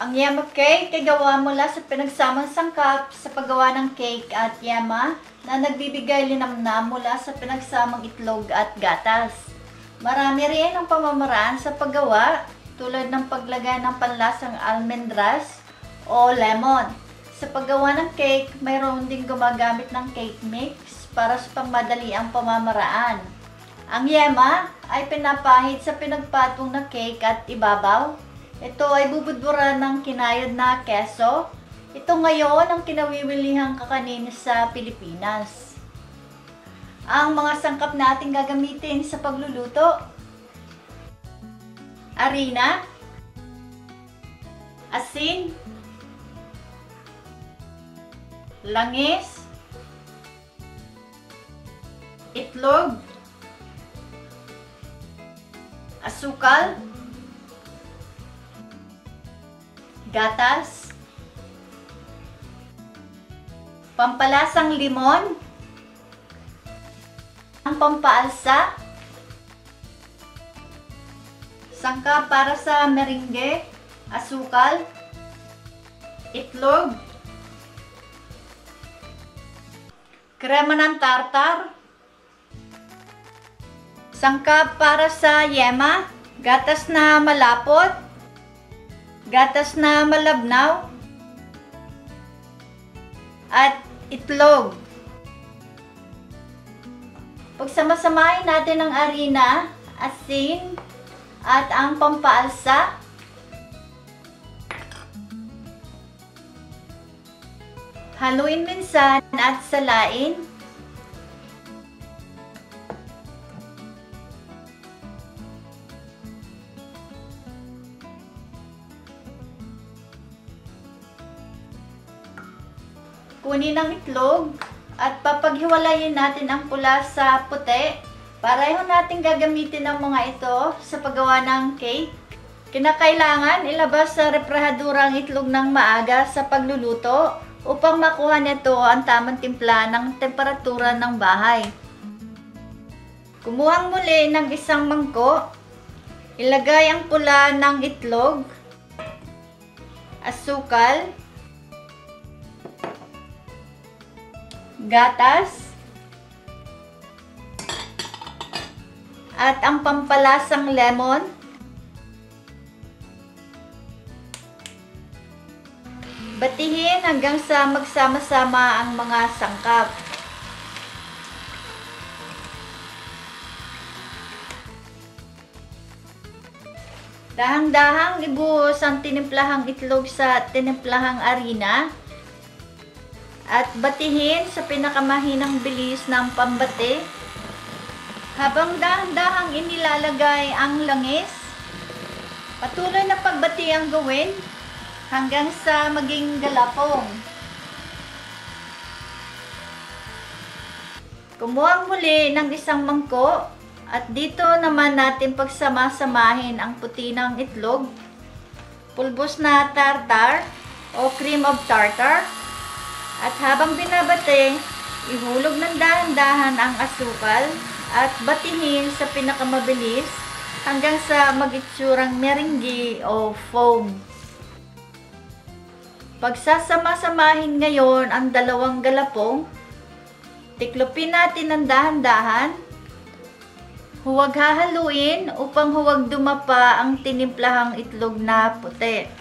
Ang yema cake ay gawa mula sa pinagsamang sangkap sa paggawa ng cake at yema na nagbibigay linamnam mula sa pinagsamang itlog at gatas. Marami rin ang pamamaraan sa paggawa tulad ng paglagay ng panlasang almendras o lemon. Sa paggawa ng cake, mayroon din gumagamit ng cake mix para sa pangmadali ang pamamaraan. Ang yema ay pinapahid sa pinagpatong na cake at ibabaw. Ito ay bubudburan ng kinayod na keso. Ito ngayon ang kinawiwilihang kakanin sa Pilipinas. Ang mga sangkap natin gagamitin sa pagluluto: harina, asin, langis, itlog, asukal, gatas, pampalasang limon, ang pampaalsa, sangkap para sa meringue, asukal, itlog, krema ng tartar, sangkap para sa yema, gatas na malapot, gatas na malabnaw, at itlog. Pagsamasamahin natin ang harina, asin, at ang pampaalsa. Haluin minsan at salain. Kunin ang itlog at papaghiwalayin natin ang pula sa puti. Pareho natin gagamitin ang mga ito sa paggawa ng cake. Kinakailangan ilabas sa refrigerator ang itlog ng maaga sa pagluluto upang makuha nito ang tamang timpla ng temperatura ng bahay. Kumuha muli ng isang mangkok. Ilagay ang pula ng itlog, asukal, gatas, at ang pampalasang lemon. Batihin hanggang sa magsama-sama ang mga sangkap. Dahang-dahang ibuhos ang tinimplahang itlog sa tinimplahang harina at batihin sa pinakamahinang bilis ng pambati. Habang dahan-dahang inilalagay ang langis, patuloy na pagbati ang gawin hanggang sa maging galapong. Kumuha muli ng isang mangkok at dito naman natin pagsama-samahin ang puti ng itlog, pulbos na tartar o cream of tartar, at habang binabate, ihulog ng dahan-dahan ang asukal at batihin sa pinakamabilis hanggang sa mag-itsurang meringue o foam. Pagsasama-samahin ngayon ang dalawang galapong, tiklopin natin ng dahan-dahan. Huwag hahaluin upang huwag dumapa ang tinimplahang itlog na puti.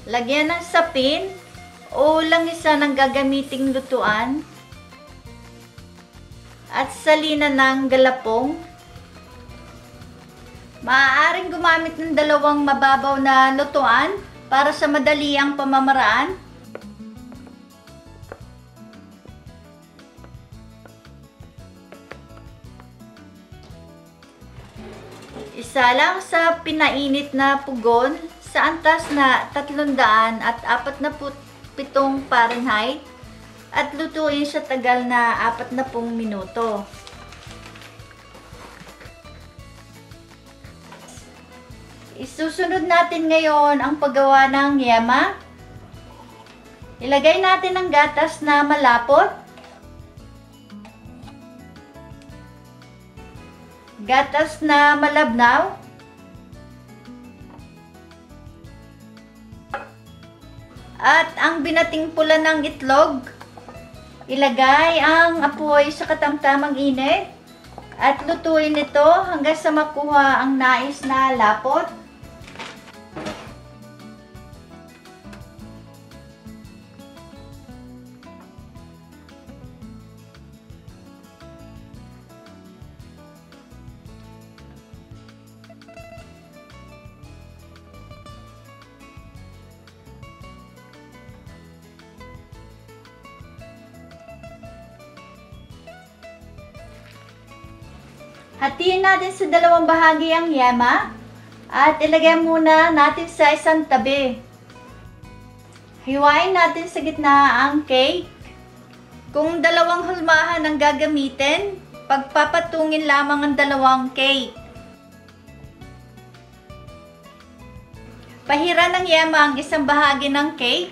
Lagyan ng sapin o langisan ng gagamiting lutuan at salinan ng galapong. Maaaring gumamit ng dalawang mababaw na lutuan para sa madali ang pamamaraan. Isalang sa pinainit na pugon sa antas na 347 Fahrenheit at lutuin sa tagal na 40 minuto. Isusunod natin ngayon ang paggawa ng yema. Ilagay natin ang gatas na malapot. gatas na malabnaw, at ang binating pula ng itlog. Ilagay ang apoy sa katamtamang init at lutuin ito hanggang sa makuha ang nais na lapot. Hatiin natin sa dalawang bahagi ang yema at ilagay muna natin sa isang tabi. Hiwain natin sa gitna ang cake. Kung dalawang hulmahan ang gagamitin, pagpapatungin lamang ang dalawang cake. Pahiran ng yema ang isang bahagi ng cake.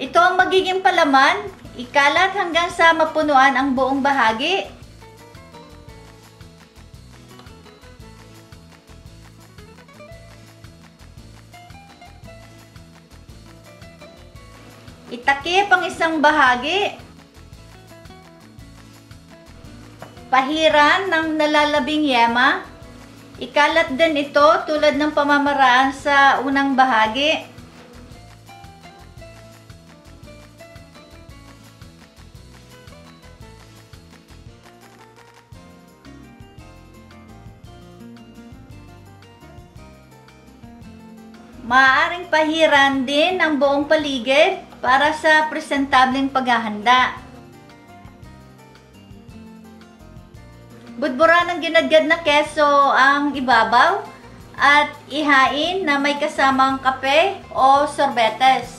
Ito ang magiging palaman. Ikalat hanggang sa mapunuan ang buong bahagi. Itakip ang isang bahagi. Pahiran ng nalalabing yema. Ikalat din ito tulad ng pamamaraan sa unang bahagi. Maaaring pahiran din ang buong paligid para sa presentableng paghahanda. Budburan ng ginadgad na keso ang ibabaw at ihain na may kasamang kape o sorbetes.